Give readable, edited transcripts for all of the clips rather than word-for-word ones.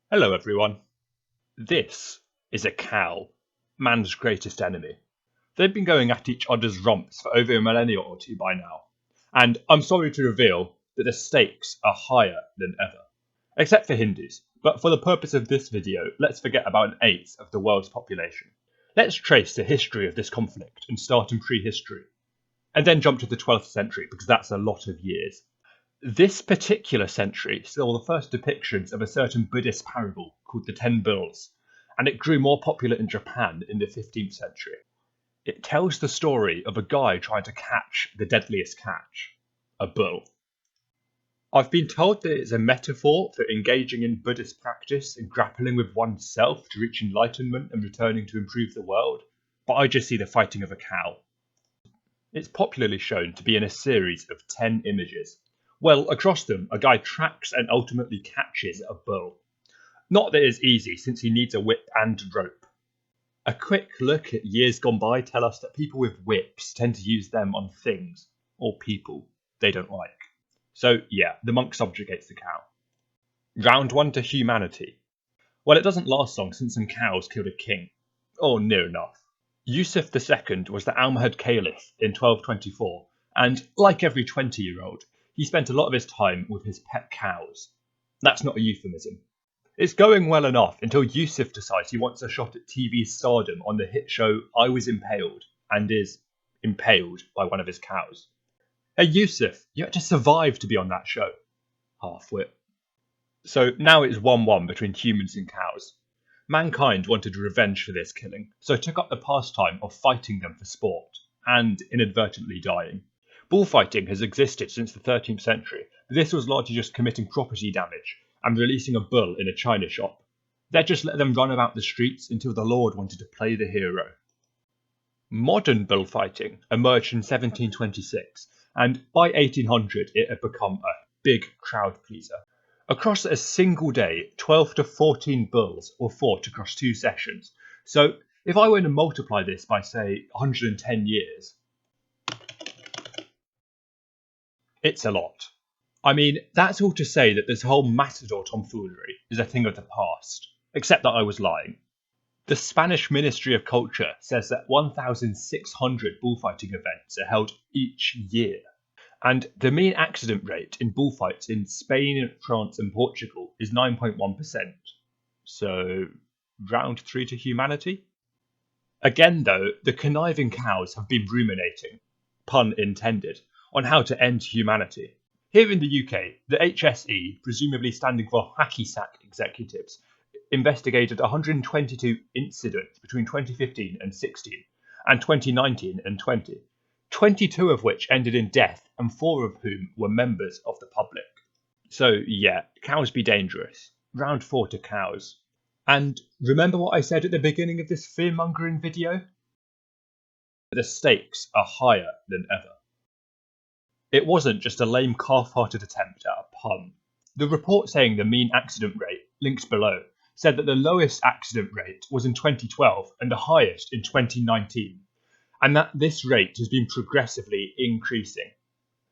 Hello everyone. This is a cow, man's greatest enemy. They've been going at each other's rumps for over a millennia or two by now, and I'm sorry to reveal that the stakes are higher than ever. Except for Hindus, but for the purpose of this video, let's forget about an eighth of the world's population. Let's trace the history of this conflict and start in prehistory, and then jump to the 12th century because that's a lot of years. This particular century saw the first depictions of a certain Buddhist parable called the Ten Bulls, and it grew more popular in Japan in the 15th century. It tells the story of a guy trying to catch the deadliest catch, a bull. I've been told that it's a metaphor for engaging in Buddhist practice and grappling with oneself to reach enlightenment and returning to improve the world, but I just see the fighting of a cow. It's popularly shown to be in a series of 10 images. Well, across them, a guy tracks and ultimately catches a bull. Not that it's easy, since he needs a whip and rope. A quick look at years gone by tell us that people with whips tend to use them on things, or people, they don't like. So yeah, the monk subjugates the cow. Round 1 to humanity. Well, it doesn't last long since some cows killed a king. Or near enough. Yusuf II was the Almohad Caliph in 1224, and like every 20-year-old, he spent a lot of his time with his pet cows. That's not a euphemism. It's going well enough until Yusuf decides he wants a shot at TV stardom on the hit show I Was Impaled, and is impaled by one of his cows. Hey Yusuf, you had to survive to be on that show. Half-wit. So now it's 1-1 between humans and cows. Mankind wanted revenge for this killing, so took up the pastime of fighting them for sport, and inadvertently dying. Bullfighting has existed since the 13th century, but this was largely just committing property damage and releasing a bull in a china shop. They just let them run about the streets until the Lord wanted to play the hero. Modern bullfighting emerged in 1726, and by 1800 it had become a big crowd pleaser. Across a single day, 12 to 14 bulls were fought across 2 sessions. So if I were to multiply this by, say, 110 years, it's a lot. I mean, that's all to say that this whole matador tomfoolery is a thing of the past, except that I was lying. The Spanish Ministry of Culture says that 1,600 bullfighting events are held each year. And the mean accident rate in bullfights in Spain, France and Portugal is 9.1%. So, round 3 to humanity? Again though, the conniving cows have been ruminating, pun intended, on how to end humanity. Here in the UK, the HSE, presumably standing for Hacky Sack Executives, investigated 122 incidents between 2015 and 16, and 2019 and 20. 22 of which ended in death, and 4 of whom were members of the public. So yeah, cows be dangerous. Round 4 to cows. And remember what I said at the beginning of this fear-mongering video? The stakes are higher than ever. It wasn't just a lame calf-hearted attempt at a pun. The report saying the mean accident rate, linked below, said that the lowest accident rate was in 2012 and the highest in 2019. And that this rate has been progressively increasing.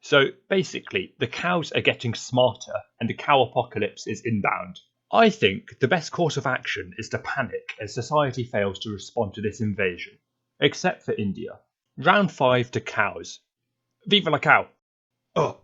So basically, the cows are getting smarter and the cow apocalypse is inbound. I think the best course of action is to panic as society fails to respond to this invasion. Except for India. Round 5 to cows. Viva la cow! Oh.